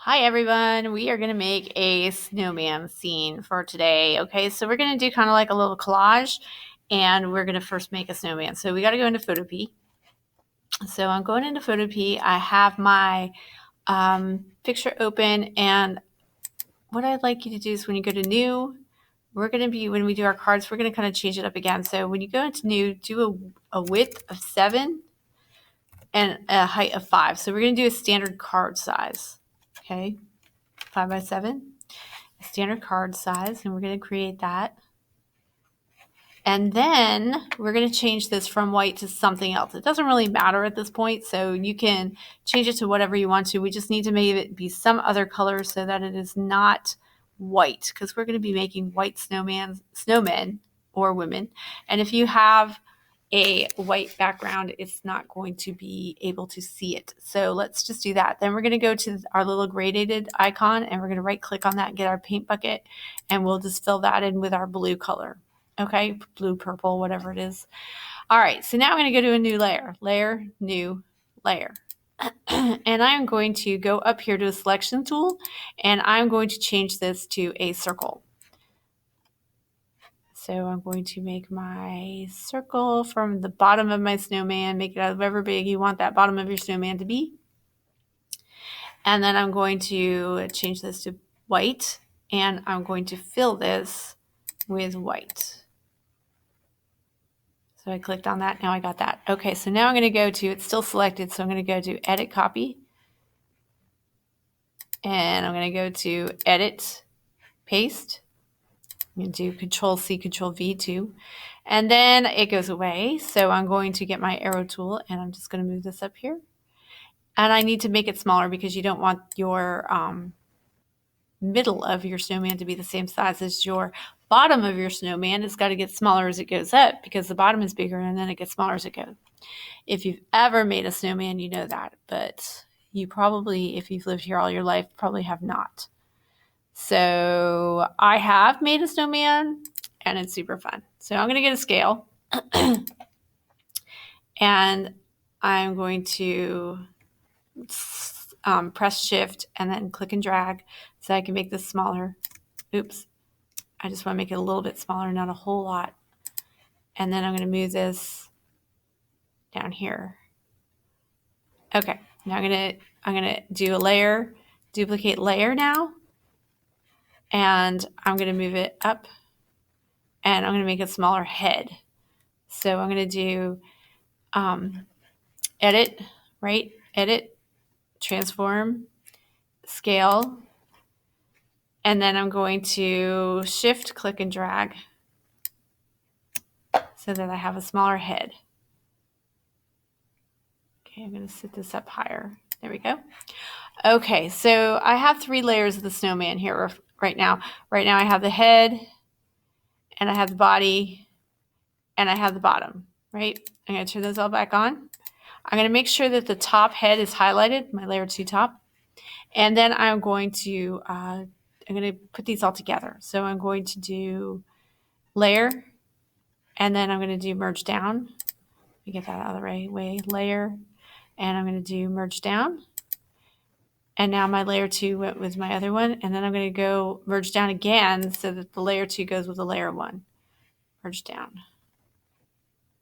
Hi everyone, we are going to make a snowman scene for today. Okay, so we're going to do kind of like a little collage and we're going to first make a snowman. So we got to go into Photopea. So I'm going into Photopea. I have my picture open, and what I'd like you to do is when you go to new, when we do our cards, we're going to kind of change it up again. So when you go into new, do a width of 7 and a height of 5. So we're going to do a standard card size. Okay. 5 by 7, standard card size, and we're going to create that. And then we're going to change this from white to something else. It doesn't really matter at this point, so you can change it to whatever you want to. We just need to make it be some other color so that it is not white, because we're going to be making white snowmen or women. And if you have a white background, it's not going to be able to see it. So let's just do that. Then we're going to go to our little gradated icon, and we're going to right click on that and get our paint bucket, and we'll just fill that in with our blue color. Okay, blue, purple, whatever it is. All right, so now I'm going to go to a new layer, new layer. And I'm going to go up here to a selection tool, and I'm going to change this to a circle. So I'm going to make my circle from the bottom of my snowman, make it however big you want that bottom of your snowman to be. And then I'm going to change this to white, and I'm going to fill this with white. So I clicked on that. Now I got that. Okay, so now I'm going to go to, it's still selected, so I'm going to go to Edit Copy. And I'm going to go to Edit Paste. I'm going to do Control-C, Control-V too. And then it goes away. So I'm going to get my arrow tool, and I'm just going to move this up here. And I need to make it smaller because you don't want your middle of your snowman to be the same size as your bottom of your snowman. It's got to get smaller as it goes up because the bottom is bigger and then it gets smaller as it goes. If you've ever made a snowman, you know that, but you probably, if you've lived here all your life, probably have not. So I have made a snowman, and it's super fun. So I'm going to get a scale, and I'm going to press shift and then click and drag so I can make this smaller. Oops. I just want to make it a little bit smaller, not a whole lot. And then I'm going to move this down here. Okay. Now I'm going to do a layer, duplicate layer now. And I'm going to move it up, and I'm going to make a smaller head. So I'm going to do edit, right? Edit, transform, scale, and then I'm going to shift, click, and drag so that I have a smaller head. Okay, I'm going to set this up higher. There we go. Okay, so I have 3 layers of the snowman here right now. Right now I have the head, and I have the body, and I have the bottom, right? I'm going to turn those all back on. I'm going to make sure that the top head is highlighted, my layer 2 top. And then I'm going to put these all together. So I'm going to do layer, and then I'm going to do merge down. Let me get that out of the right way. Layer, and I'm going to do merge down. And now my layer 2 went with my other one. And then I'm going to go merge down again so that the layer 2 goes with the layer 1. Merge down.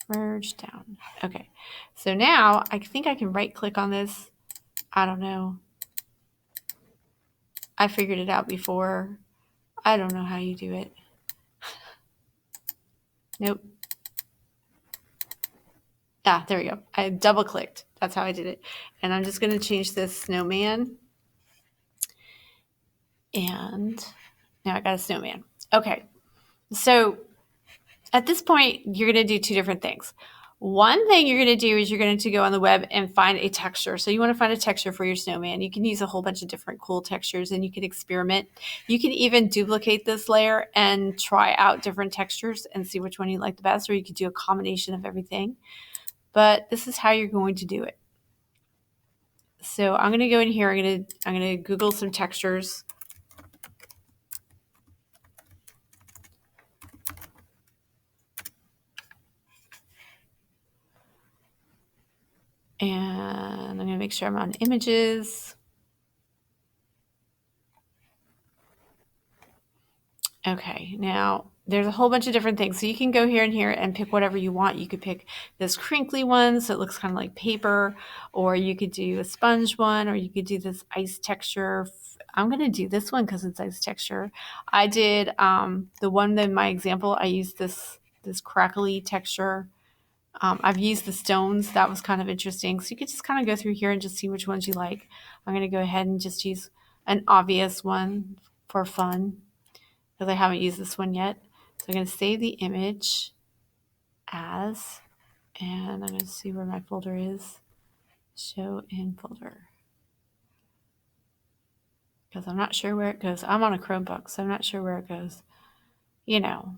Merge down. Okay. So now I think I can right click on this. I don't know. I figured it out before. I don't know how you do it. Nope. Ah, there we go. I double clicked. That's how I did it. And I'm just going to change this snowman. And now I got a snowman. Okay. So at this point, you're going to do 2 different things. One thing you're going to do is you're going to go on the web and find a texture. So you want to find a texture for your snowman. You can use a whole bunch of different cool textures, and you can experiment. You can even duplicate this layer and try out different textures and see which one you like the best, or you could do a combination of everything. But this is how you're going to do it. So I'm going to go in here. I'm going to Google some textures. And I'm going to make sure I'm on images. Okay, now there's a whole bunch of different things. So you can go here and here and pick whatever you want. You could pick this crinkly one so it looks kind of like paper, or you could do a sponge one, or you could do this ice texture. I'm going to do this one because it's ice texture. I did the one in my example. I used this crackly texture. I've used the stones. That was kind of interesting. So you could just kind of go through here and just see which ones you like. I'm going to go ahead and just use an obvious one for fun, because I haven't used this one yet. So I'm going to save the image as, and I'm going to see where my folder is. Show in folder. Because I'm not sure where it goes. I'm on a Chromebook, so I'm not sure where it goes. You know.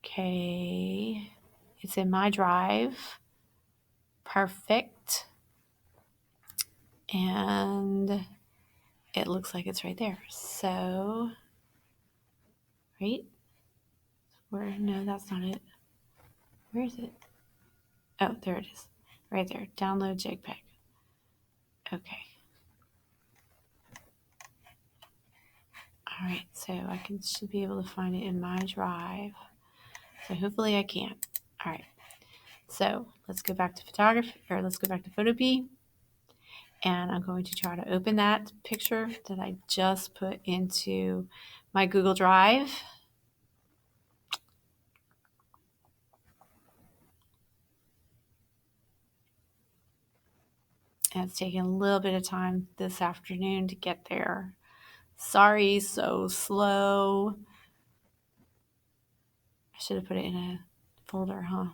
Okay. It's in my drive. Perfect. And it looks like it's right there. So, right? Where? No, that's not it. Where is it? Oh, there it is. Right there. Download JPEG. Okay. All right, so I should be able to find it in my drive. So hopefully I can. All right. So let's go back to photography, or let's go back to Photopea. And I'm going to try to open that picture that I just put into my Google Drive. And it's taking a little bit of time this afternoon to get there. Sorry, so slow. I should have put it in a folder, huh?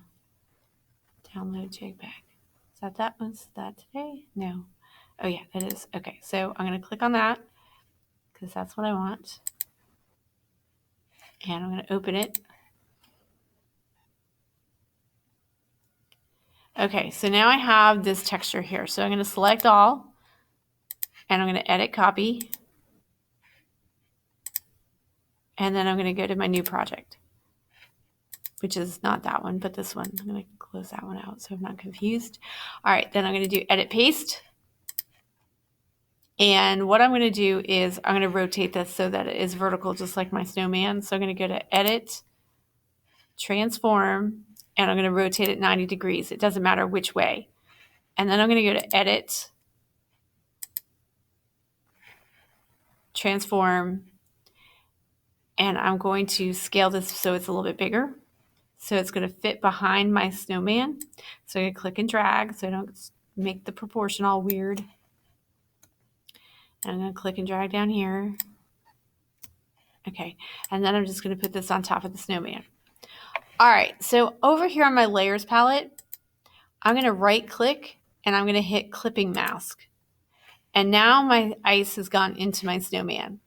Download JPEG. Is that one? Is that today? No. Oh yeah, it is. Okay, so I'm going to click on that because that's what I want. And I'm going to open it. Okay, so now I have this texture here. So I'm going to select all, and I'm going to edit copy. And then I'm going to go to my new project, which is not that one, but this one. I'm going to close that one out so I'm not confused. All right, then I'm going to do edit paste. And what I'm going to do is I'm going to rotate this so that it is vertical, just like my snowman. So I'm going to go to edit, transform, and I'm going to rotate it 90 degrees. It doesn't matter which way. And then I'm going to go to edit, transform, and I'm going to scale this so it's a little bit bigger. So it's going to fit behind my snowman. So I'm going to click and drag so I don't make the proportion all weird. And I'm going to click and drag down here. Okay, and then I'm just going to put this on top of the snowman. All right, so over here on my layers palette, I'm going to right click and I'm going to hit clipping mask. And now my ice has gone into my snowman.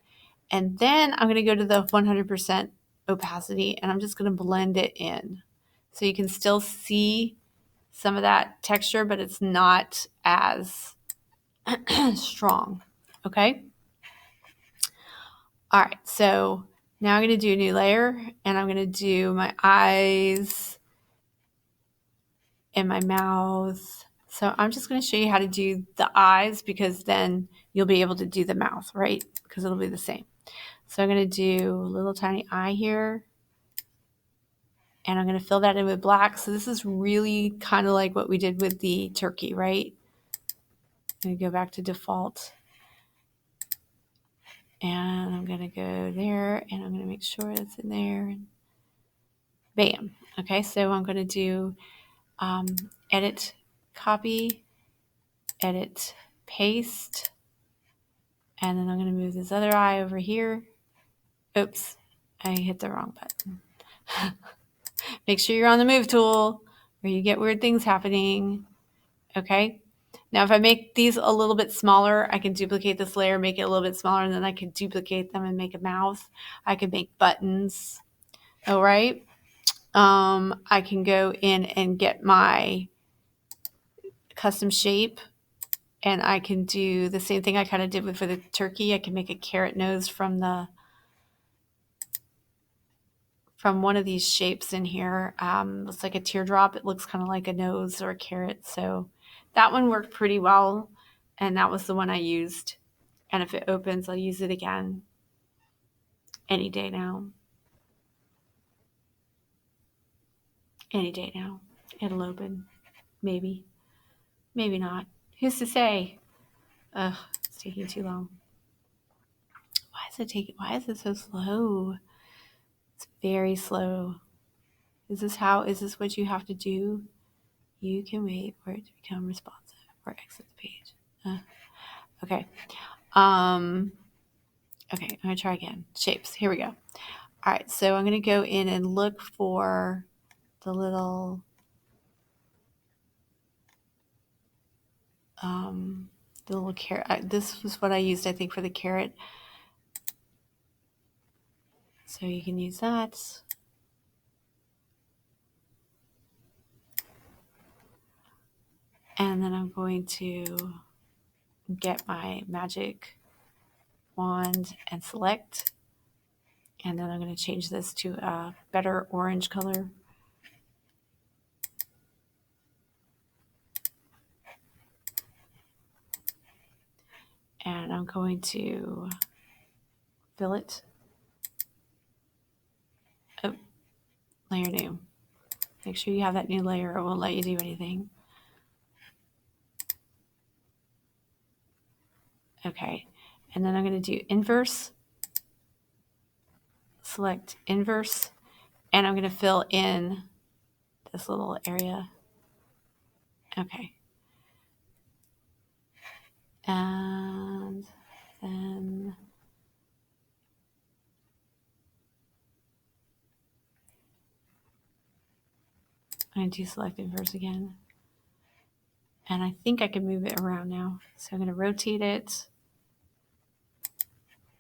And then I'm going to go to the 100% opacity and I'm just going to blend it in. So you can still see some of that texture, but it's not as strong. Okay. All right. So now I'm going to do a new layer and I'm going to do my eyes and my mouth. So I'm just going to show you how to do the eyes because then you'll be able to do the mouth, right? Because it'll be the same. So I'm going to do a little tiny eye here. And I'm going to fill that in with black. So this is really kind of like what we did with the turkey, right? I'm going to go back to default. And I'm going to go there and I'm going to make sure it's in there. Bam. Okay, so I'm going to do edit, copy, edit, paste. And then I'm going to move this other eye over here. Oops, I hit the wrong button. Make sure you're on the move tool or you get weird things happening. Okay. Now, if I make these a little bit smaller, I can duplicate this layer, make it a little bit smaller, and then I can duplicate them and make a mouth. I can make buttons. All right. I can go in and get my custom shape, and I can do the same thing I kind of did for the turkey. I can make a carrot nose from one of these shapes in here. Looks like a teardrop. It looks kind of like a nose or a carrot. So that one worked pretty well. And that was the one I used. And if it opens, I'll use it again. Any day now. Any day now. It'll open. Maybe. Maybe not. Who's to say? Ugh, it's taking too long. Why is it so slow? It's very slow. Is this what you have to do? You can wait for it to become responsive or exit the page. Okay. Okay, I'm gonna try again. Shapes. Here we go. All right, so I'm gonna go in and look for the little carrot. This was what I used, I think, for the carrot. So you can use that. And then I'm going to get my magic wand and select. And then I'm going to change this to a better orange color. And I'm going to fill it. Oh, layer new. Make sure you have that new layer or it won't let you do anything. Okay, and then I'm going to do inverse. Select inverse, and I'm going to fill in this little area. Okay. And then I'm going to do select inverse again. And I think I can move it around now. So I'm going to rotate it,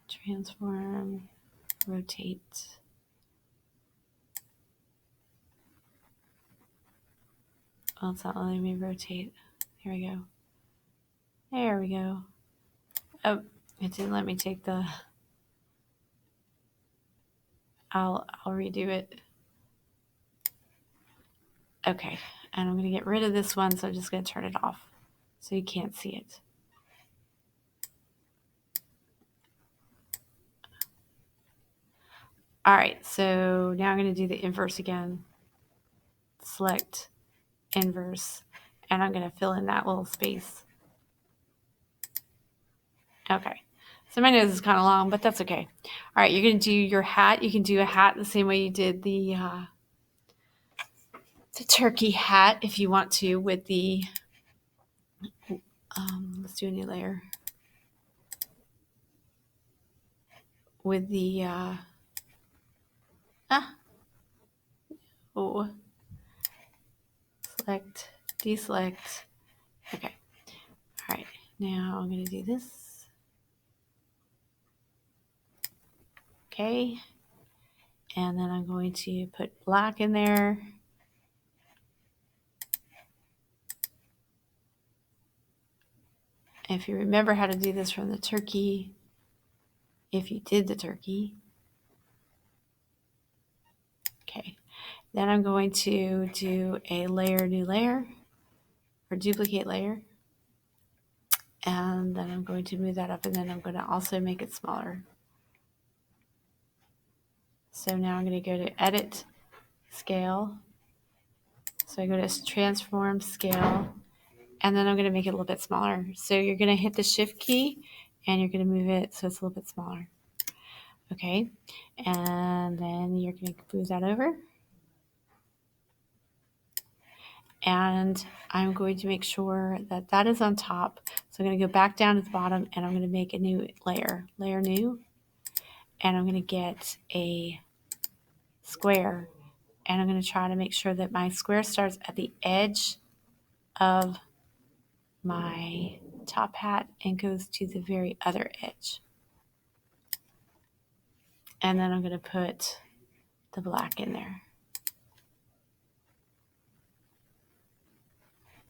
transform, rotate. Well, it's not letting me rotate. Here we go. There we go. Oh, it didn't let me take the... I'll redo it. Okay, and I'm going to get rid of this one, so I'm just going to turn it off so you can't see it. All right, so now I'm going to do the inverse again. Select inverse, and I'm going to fill in that little space. Okay, so my nose is kind of long, but that's okay. All right, you're going to do your hat. You can do a hat the same way you did the turkey hat if you want to with the, let's do a new layer. With the, select, deselect. Okay. All right, now I'm going to do this. Okay. And then I'm going to put black in there. If you remember how to do this from the turkey, if you did the turkey. Okay. Then I'm going to do a layer, new layer, or duplicate layer. And then I'm going to move that up, and then I'm going to also make it smaller. So now I'm going to go to Edit, Scale. So I go to Transform, Scale, and then I'm going to make it a little bit smaller. So you're going to hit the Shift key, and you're going to move it so it's a little bit smaller. Okay, and then you're going to move that over. And I'm going to make sure that that is on top. So I'm going to go back down to the bottom, and I'm going to make a new layer, layer new, and I'm going to get a square, and I'm going to try to make sure that my square starts at the edge of my top hat and goes to the very other edge. And then I'm going to put the black in there.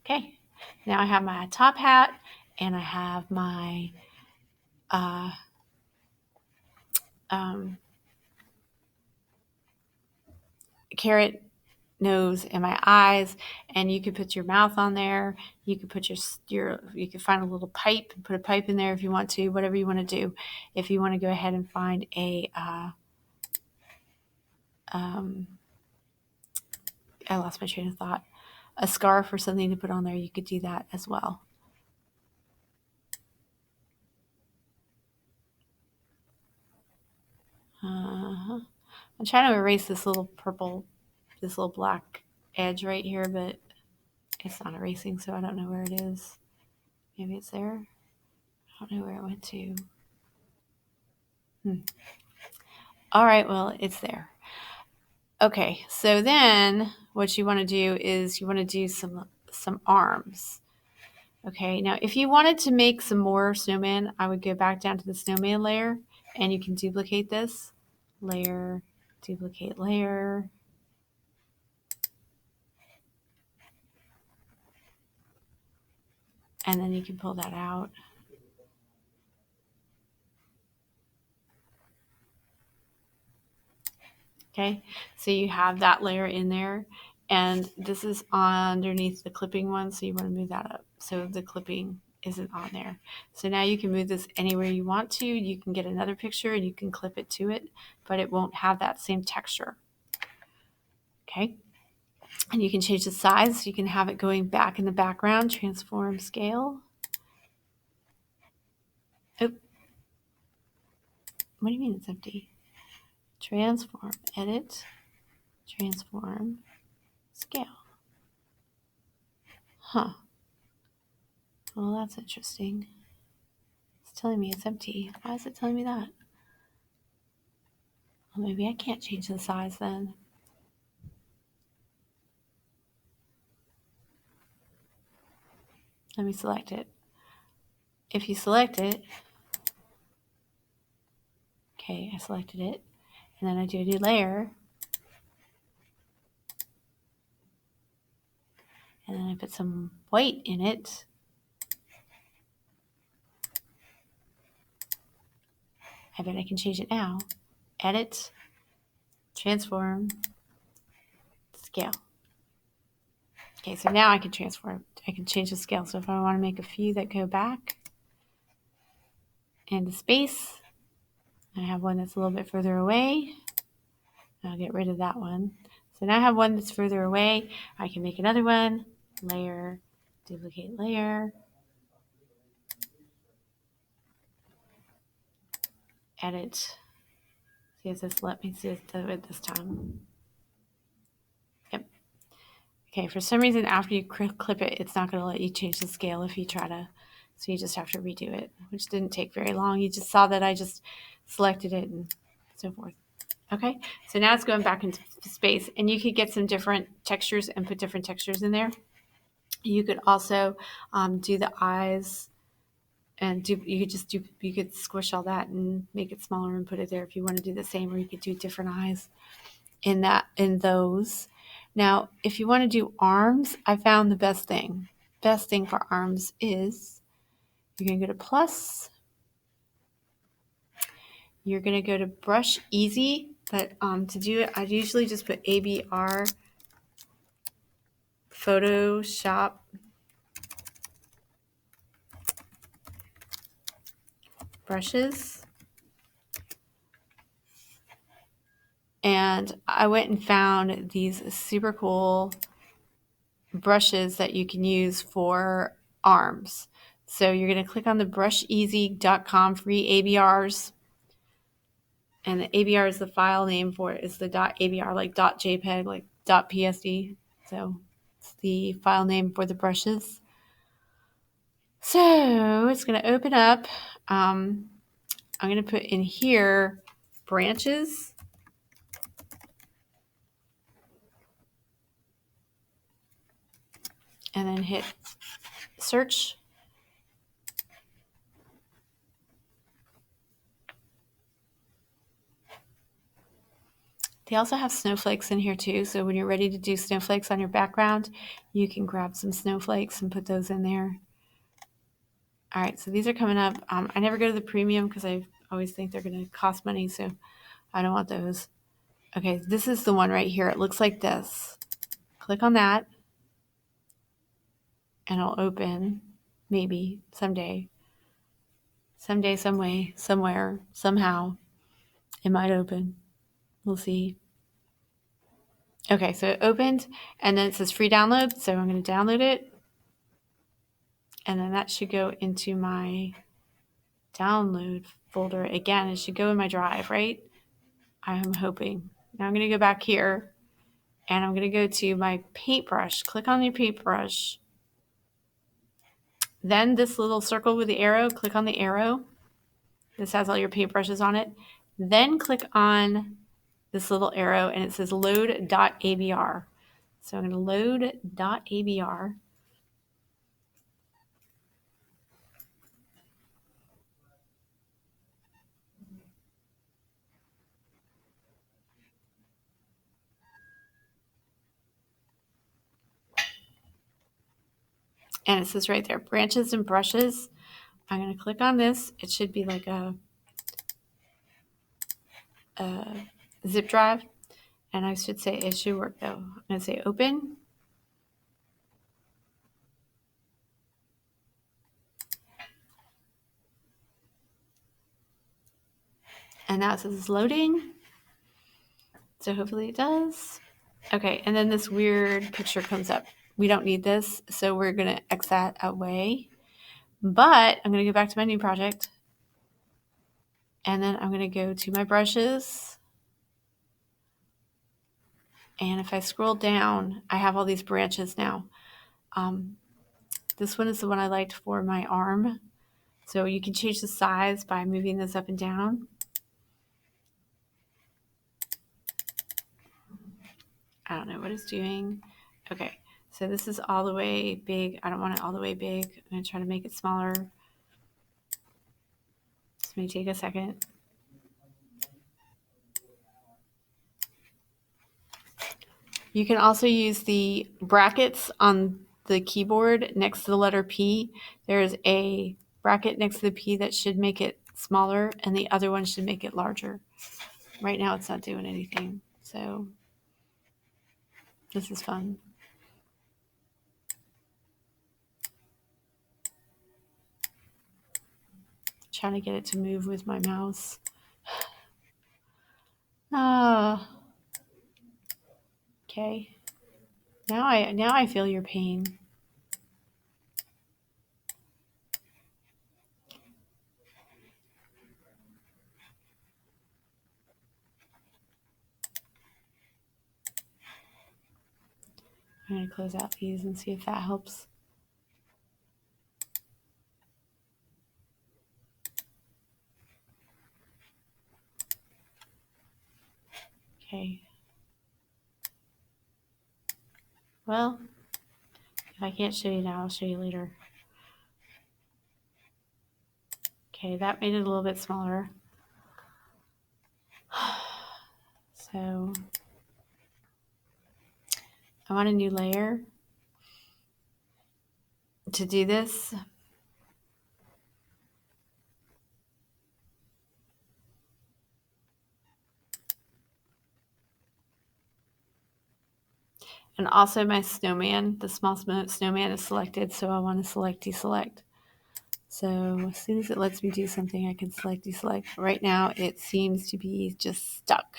Okay, now I have my top hat, and I have my carrot nose and my eyes, and you could put your mouth on there. You could put you could find a little pipe and put a pipe in there if you want to, whatever you want to do. If you want to go ahead and find a I lost my train of thought. A scarf or something to put on there, you could do that as well. I'm trying to erase this little black edge right here, but it's not erasing, so I don't know where it is. Maybe it's there. I don't know where it went to. All right, well, it's there. Okay, so then what you want to do is you want to do some arms. Okay, now if you wanted to make some more snowman, I would go back down to the snowman layer, and you can duplicate this. Layer, duplicate layer. And then you can pull that out. Okay, so you have that layer in there, and this is underneath the clipping one, so you want to move that up so the clipping isn't on there. So now you can move this anywhere you want to. You can get another picture and you can clip it to it, but it won't have that same texture. Okay, and you can change the size. You can have it going back in the background, transform scale. Oh, what do you mean it's empty? Transform, edit, transform, scale. Huh. Well, that's interesting. It's telling me it's empty. Why is it telling me that? Well, maybe I can't change the size then. Let me select it. If you select it, okay, I selected it, and then I do a new layer, and then I put some white in it. I bet I can change it now. Edit, transform, scale. Okay, so now I can transform. I can change the scale. So if I want to make a few that go back into space, I have one that's a little bit further away. I'll get rid of that one. So now I have one that's further away. I can make another one. Layer, duplicate layer. Edit. See if this let me see it this time. Yep. Okay, for some reason after you clip it, it's not going to let you change the scale if you try to. So you just have to redo it, which didn't take very long. You just saw that I just selected it and so forth. Okay, so now it's going back into space, and you could get some different textures and put different textures in there. You could also do the eyes, and you could squish all that and make it smaller and put it there if you want to do the same, or you could do different eyes in those. Now, if you want to do arms, I found the best thing. Best thing for arms is you're going to go to plus. You're going to go to brush easy, but to do it, I usually just put ABR Photoshop brushes. And I went and found these super cool brushes that you can use for arms. So you're going to click on the brusheasy.com free ABRs. And the ABR is the file name for it. It's the .abr, like .jpeg, like .psd. So it's the file name for the brushes. So it's going to open up. I'm going to put in here branches. And then hit search. They also have snowflakes in here too. So when you're ready to do snowflakes on your background, you can grab some snowflakes and put those in there. All right, so these are coming up. I never go to the premium because I always think they're going to cost money, so I don't want those. Okay, this is the one right here. It looks like this. Click on that, and it'll open, maybe, someday. Someday, some way, somewhere, somehow, it might open. We'll see. Okay, so it opened and then it says free download. So I'm going to download it. And then that should go into my download folder. Again, it should go in my drive, right? I'm hoping. Now I'm going to go back here and I'm going to go to my paintbrush. Click on your paintbrush. Then this little circle with the arrow, click on the arrow. This has all your paintbrushes on it. Then click on this little arrow and it says load.abr. So I'm going to load.abr. And it says right there, branches and brushes. I'm going to click on this. It should be like a zip drive. And I should say it should work though. I'm going to say open. And now it says it's loading. So hopefully it does. Okay, and then this weird picture comes up. We don't need this, so we're going to X that away. But I'm going to go back to my new project. And then I'm going to go to my brushes. And if I scroll down, I have all these branches now. This one is the one I liked for my arm. So you can change the size by moving this up and down. I don't know what it's doing. Okay, so this is all the way big. I don't want it all the way big. I'm going to try to make it smaller. This may take a second. You can also use the brackets on the keyboard next to the letter P. There's a bracket next to the P that should make it smaller, and the other one should make it larger. Right now it's not doing anything, so this is fun. Trying to get it to move with my mouse. Ah. Okay. Now I feel your pain. I'm going to close out these and see if that helps. Okay. Well, if I can't show you now, I'll show you later. Okay, that made it a little bit smaller. So I want a new layer to do this. And also my snowman, the small snowman is selected, so I want to select deselect. So as soon as it lets me do something, I can select deselect. Right now it seems to be just stuck.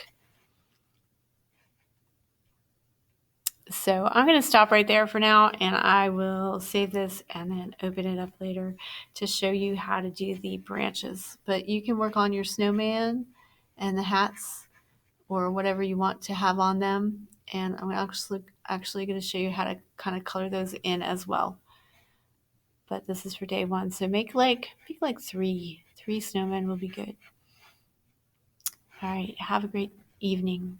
So I'm going to stop right there for now, and I will save this and then open it up later to show you how to do the branches. But you can work on your snowman and the hats or whatever you want to have on them. And I'm actually going to show you how to kind of color those in as well. But this is for day one. So make like three snowmen will be good. All right. Have a great evening.